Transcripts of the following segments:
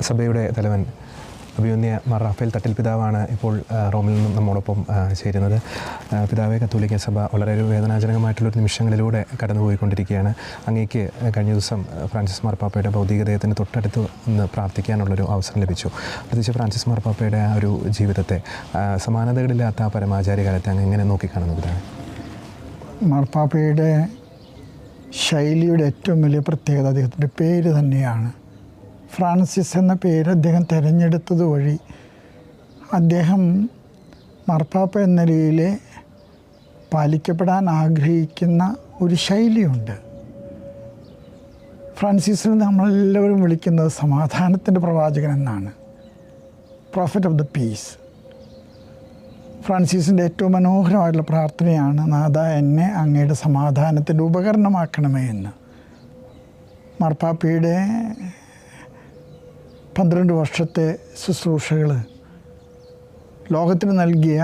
സഭയുടെ തലവൻ അഭിമന്യ മാർ റാഫേൽ തട്ടിൽ പിതാവാണ് ഇപ്പോൾ റോമിൽ നിന്നും നമ്മോടൊപ്പം ചേരുന്നത്. പിതാവെ, കത്തോലിക്ക സഭ വളരെ ഒരു വേദനാജനകമായിട്ടുള്ളൊരു നിമിഷങ്ങളിലൂടെ കടന്നുപോയിക്കൊണ്ടിരിക്കുകയാണ്. അങ്ങേക്ക് കഴിഞ്ഞ ദിവസം ഫ്രാൻസിസ് മാർപ്പാപ്പയുടെ ഭൗതികദേഹത്തിന് തൊട്ടടുത്ത് നിന്ന് പ്രാർത്ഥിക്കാനുള്ളൊരു അവസരം ലഭിച്ചു. പ്രത്യേകിച്ച് ഫ്രാൻസിസ് മാർപ്പാപ്പയുടെ ആ ഒരു ജീവിതത്തെ, സമാനതകളില്ലാത്ത ആ പരമാചാര്യ കാലത്തെ അങ്ങ് എങ്ങനെ നോക്കിക്കാണുന്നു പിതാവെ? മാർപ്പാപ്പയുടെ ശൈലിയുടെ ഏറ്റവും വലിയ പ്രത്യേകത അദ്ദേഹത്തിൻ്റെ പേര് തന്നെയാണ്. ഫ്രാൻസിസ് എന്ന പേര് അദ്ദേഹം തിരഞ്ഞെടുത്തത് വഴി അദ്ദേഹം മാർപ്പാപ്പ എന്ന നിലയിൽ പാലിക്കപ്പെടാൻ ആഗ്രഹിക്കുന്ന ഒരു ശൈലിയുണ്ട്. ഫ്രാൻസിസിനെ നമ്മളെല്ലാവരും വിളിക്കുന്നത് സമാധാനത്തിൻ്റെ പ്രവാചകൻ എന്നാണ്, പ്രോഫറ്റ് ഓഫ് ദ പീസ്. ഫ്രാൻസിസിൻ്റെ ഏറ്റവും മനോഹരമായിട്ടുള്ള പ്രാർത്ഥനയാണ്, നാഥ എന്നെ അങ്ങയുടെ സമാധാനത്തിൻ്റെ ഉപകരണമാക്കണമേ എന്ന്. മാർപ്പാപ്പയുടെ 12 വർഷത്തെ ശുശ്രൂഷകൾ ലോകത്തിന് നൽകിയ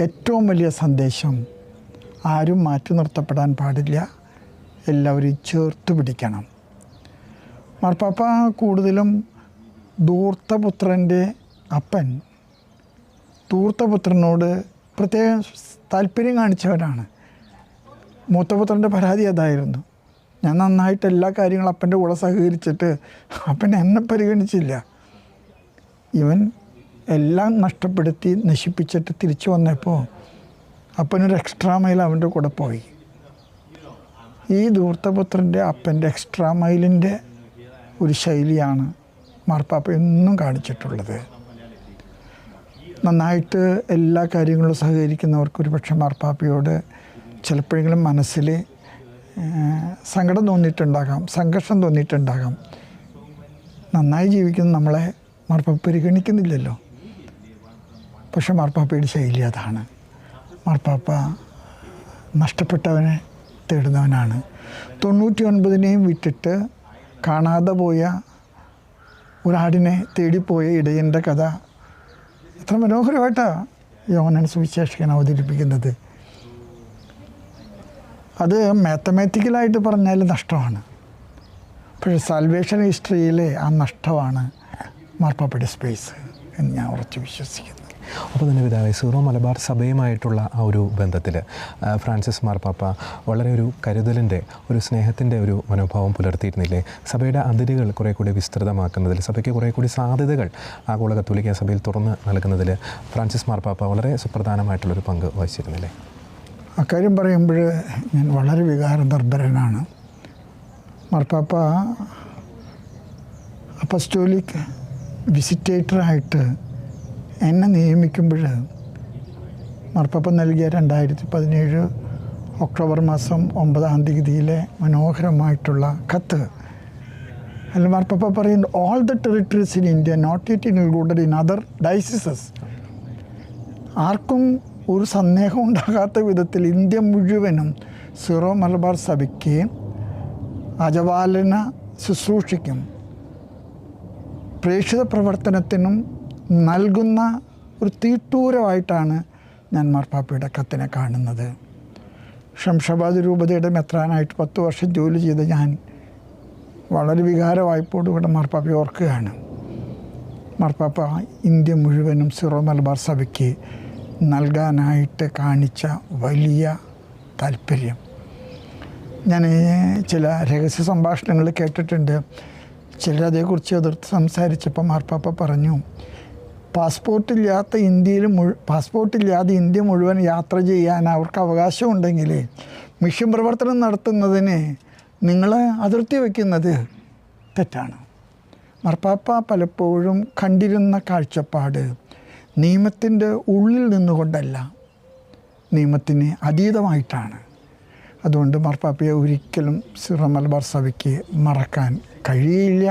ഏറ്റവും വലിയ സന്ദേശം, ആരും മാറ്റി നിർത്തപ്പെടാൻ പാടില്ല, എല്ലാവരും ചേർത്ത് പിടിക്കണം. മാർപ്പാപ്പ കൂടുതലും ധൂർത്തപുത്രൻ്റെ അപ്പൻ, ധൂർത്തപുത്രനോട് പ്രത്യേക താല്പര്യം കാണിച്ചവരാണ്. മൂത്തപുത്രൻ്റെ പരാതി അതായിരുന്നു, ഞാൻ നന്നായിട്ട് എല്ലാ കാര്യങ്ങളും അപ്പൻ്റെ കൂടെ സഹകരിച്ചിട്ട് അപ്പൻ എന്നെ പരിഗണിച്ചില്ല. ഇവൻ എല്ലാം നഷ്ടപ്പെടുത്തി നശിപ്പിച്ചിട്ട് തിരിച്ചു വന്നപ്പോൾ അപ്പനൊരു എക്സ്ട്രാ മൈൽ അവൻ്റെ കൂടെ പോയി. ഈ ധൂർത്തപുത്രൻ്റെ അപ്പൻ്റെ എക്സ്ട്രാ മൈലിൻ്റെ ഒരു ശൈലിയാണ് മാർപ്പാപ്പ എന്നും കാണിച്ചിട്ടുള്ളത്. നന്നായിട്ട് എല്ലാ കാര്യങ്ങളും സഹകരിക്കുന്നവർക്ക് ഒരു പക്ഷേ മാർപ്പാപ്പയോട് ചിലപ്പോഴെങ്കിലും മനസ്സിൽ സങ്കടം തോന്നിയിട്ടുണ്ടാകാം, സംഘർഷം തോന്നിയിട്ടുണ്ടാകാം. നന്നായി ജീവിക്കുന്ന നമ്മളെ മാർപ്പാപ്പ പരിഗണിക്കുന്നില്ലല്ലോ. പക്ഷെ മാർപ്പാപ്പയുടെ ശൈലി അതാണ്. മാർപ്പാപ്പ നഷ്ടപ്പെട്ടവനെ തേടുന്നവനാണ്. 99 വിട്ടിട്ട് കാണാതെ പോയ ഒരാടിനെ തേടിപ്പോയ ഇടയൻ്റെ കഥ എത്ര മനോഹരമായിട്ടാണ് യോഹന്നാൻ സുവിശേഷകൻ അവതരിപ്പിക്കുന്നത്. അത് മാത്തമാറ്റിക്കലായിട്ട് പറഞ്ഞാൽ നഷ്ടമാണ്. പക്ഷേ സാൽവേഷൻ ഹിസ്റ്ററിയിലെ ആ നഷ്ടമാണ് മാർപ്പാപ്പയുടെ സ്പേസ് എന്ന് ഞാൻ ഉറച്ചു വിശ്വസിക്കുന്നു. അപ്പോൾ തന്നെ പിതാവെ, സീറോ മലബാർ സഭയുമായിട്ടുള്ള ആ ഒരു ബന്ധത്തിൽ ഫ്രാൻസിസ് മാർപ്പാപ്പ വളരെ ഒരു കരുതലിൻ്റെ, ഒരു സ്നേഹത്തിൻ്റെ ഒരു മനോഭാവം പുലർത്തിയിരുന്നില്ലേ? സഭയുടെ അതിരുകൾ കുറേ കൂടി വിസ്തൃതമാക്കുന്നതിൽ, സഭയ്ക്ക് കുറേ കൂടി സാധ്യതകൾ ആഗോള കത്തോലിക്ക സഭയിൽ തുറന്ന് നൽകുന്നതിൽ ഫ്രാൻസിസ് മാർപ്പാപ്പ വളരെ സുപ്രധാനമായിട്ടുള്ളൊരു പങ്ക് വഹിച്ചിരുന്നില്ലേ? അക്കാര്യം പറയുമ്പോൾ ഞാൻ വളരെ വികാരനിർഭരനാണ്. മാർപ്പാപ്പ അപ്പസ്റ്റോലിക് വിസിറ്റേറ്ററായിട്ട് എന്നെ നിയമിക്കുമ്പോൾ മാർപ്പാപ്പ നൽകിയ 2017 ഒക്ടോബർ മാസം 9-ാം തീയതിയിലെ മനോഹരമായിട്ടുള്ള കത്ത്, അതിൽ മാർപ്പാപ്പ പറയുന്നു, all the territories in India not yet included in other dioceses. ആർക്കും ഒരു സന്ദേഹം ഉണ്ടാകാത്ത വിധത്തിൽ ഇന്ത്യ മുഴുവനും സീറോ മലബാർ സഭയ്ക്ക് അജപാലന ശുശ്രൂഷയ്ക്കും പ്രേക്ഷിത പ്രവർത്തനത്തിനും നൽകുന്ന ഒരു തീട്ടൂരമായിട്ടാണ് ഞാൻ മാർപ്പാപ്പയുടെ കത്തിനെ കാണുന്നത്. ഷംഷാബാദ് രൂപതയുടെ മെത്രാനായിട്ട് 10 വർഷം ജോലി ചെയ്ത ഞാൻ വളരെ വികാരവായ്പോടുകൂടെ മാർപ്പാപ്പയെ ഓർക്കുകയാണ്. മാർപ്പാപ്പ ഇന്ത്യ മുഴുവനും സീറോ മലബാർ സഭയ്ക്ക് നൽകാനായിട്ട് കാണിച്ച വലിയ താല്പര്യം. ഞാൻ ചില രഹസ്യ സംഭാഷണങ്ങൾ കേട്ടിട്ടുണ്ട്. ചിലരതേക്കുറിച്ച് എതിർത്ത് സംസാരിച്ചപ്പോൾ മാർപ്പാപ്പ പറഞ്ഞു, പാസ്പോർട്ടില്ലാതെ ഇന്ത്യ മുഴുവൻ യാത്ര ചെയ്യാൻ അവർക്ക് അവകാശമുണ്ടെങ്കിൽ മിഷൻ പ്രവർത്തനം നടത്തുന്നതിന് നിങ്ങൾ അതിർത്തി വയ്ക്കുന്നത് തെറ്റാണ്. മാർപ്പാപ്പ പലപ്പോഴും കണ്ടിരുന്ന കാഴ്ചപ്പാട് നിയമത്തിൻ്റെ ഉള്ളിൽ നിന്നുകൊണ്ടല്ല, നിയമത്തിന് അതീതമായിട്ടാണ്. അതുകൊണ്ട് മാർപ്പാപ്പയെ ഒരിക്കലും സീറോ മലബാർ സഭയ്ക്ക് മറക്കാൻ കഴിയില്ല.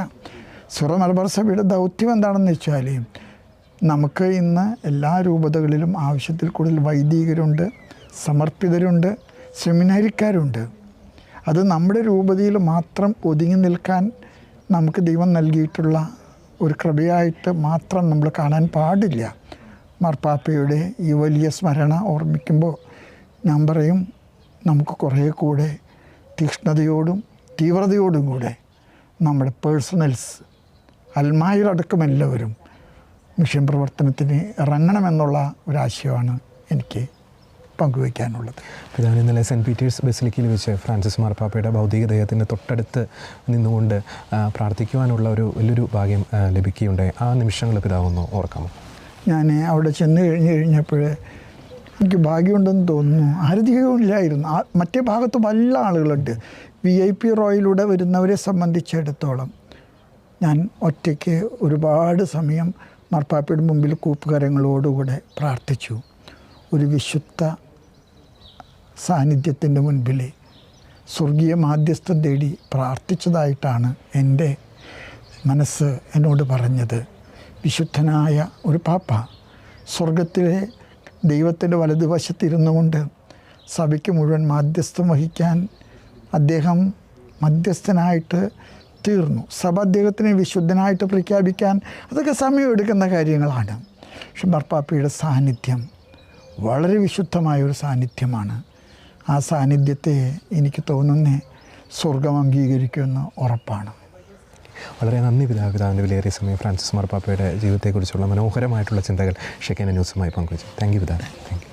സീറോ മലബാർ സഭയുടെ ദൗത്യം എന്താണെന്ന് വെച്ചാൽ, നമുക്ക് ഇന്ന് എല്ലാ രൂപതകളിലും ആവശ്യത്തിൽ കൂടുതൽ വൈദികരുണ്ട്, സമർപ്പിതരുണ്ട്, സെമിനാരിക്കാരുണ്ട്. അത് നമ്മുടെ രൂപതയിൽ മാത്രം ഒതുങ്ങി നിൽക്കാൻ നമുക്ക് ദൈവം നൽകിയിട്ടുള്ള ഒരു കൃപയായിട്ട് മാത്രം നമ്മൾ കാണാൻ പാടില്ല. മാർപ്പാപ്പയുടെ ഈ വലിയ സ്മരണ ഓർമ്മിക്കുമ്പോൾ ഞാൻ പറയും, നമുക്ക് കുറേ കൂടെ തീക്ഷ്ണതയോടും തീവ്രതയോടും കൂടെ നമ്മുടെ പേഴ്സണൽസ് അൽമായരടക്കം എല്ലാവരും മിഷൻ പ്രവർത്തനത്തിന് ഇറങ്ങണമെന്നുള്ള ഒരാശയമാണ് എനിക്ക് പങ്കുവയ്ക്കാനുള്ളത്. പിതാവിന് ഇന്നലെ സെൻറ്റ് പീറ്റേഴ്സ് ബസിലിക്കയിൽ വെച്ച് ഫ്രാൻസിസ് മാർപ്പാപ്പയുടെ ഭൗതിക ദേഹത്തിൻ്റെ തൊട്ടടുത്ത് നിന്നുകൊണ്ട് പ്രാർത്ഥിക്കുവാനുള്ള ഒരു വലിയൊരു ഭാഗ്യം ലഭിക്കുകയുണ്ടായി. ആ നിമിഷങ്ങൾ പിതാവൊന്ന് ഓർക്കാമോ? ഞാൻ അവിടെ ചെന്ന് കഴിഞ്ഞപ്പോൾ എനിക്ക് ഭാഗ്യമുണ്ടെന്ന് തോന്നുന്നു. ആരധികവും ഇല്ലായിരുന്നു. മറ്റേ ഭാഗത്ത് നല്ല ആളുകളുണ്ട്. VIP റോയിലൂടെ വരുന്നവരെ സംബന്ധിച്ചിടത്തോളം ഞാൻ ഒറ്റയ്ക്ക് ഒരുപാട് സമയം മാർപ്പാപ്പയുടെ മുമ്പിൽ കൂപ്പുകരങ്ങളോടുകൂടെ പ്രാർത്ഥിച്ചു. ഒരു വിശുദ്ധ സാന്നിധ്യത്തിൻ്റെ മുൻപിൽ സ്വർഗീയ മാധ്യസ്ഥം തേടി പ്രാർത്ഥിച്ചതായിട്ടാണ് എൻ്റെ മനസ്സ് എന്നോട് പറഞ്ഞത്. വിശുദ്ധനായ ഒരു പാപ്പ സ്വർഗത്തിലെ ദൈവത്തിൻ്റെ വലതുവശത്തിരുന്നു കൊണ്ട് സഭയ്ക്ക് മുഴുവൻ മാധ്യസ്ഥം വഹിക്കാൻ അദ്ദേഹം മധ്യസ്ഥനായിട്ട് തീർന്നു. സഭ അദ്ദേഹത്തിനെ വിശുദ്ധനായിട്ട് പ്രഖ്യാപിക്കാൻ അതൊക്കെ സമയമെടുക്കുന്ന കാര്യങ്ങളാണ്. പക്ഷെ മാർപ്പാപ്പയുടെ സാന്നിധ്യം വളരെ വിശുദ്ധമായൊരു സാന്നിധ്യമാണ്. ആ സാന്നിധ്യത്തെ എനിക്ക് തോന്നുന്നേ സ്വർഗം അംഗീകരിക്കുമെന്ന് ഉറപ്പാണ്. വളരെ നന്ദി പിതാവിൻ്റെ വിലയേറിയ സമയം ഫ്രാൻസിസ് മാർപ്പാപ്പയുടെ ജീവിതത്തെക്കുറിച്ചുള്ള മനോഹരമായിട്ടുള്ള ചിന്തകൾ ഷെക്കേന ന്യൂസുമായി പങ്കുവച്ചു. താങ്ക് യു പിതാവ്. Thank you.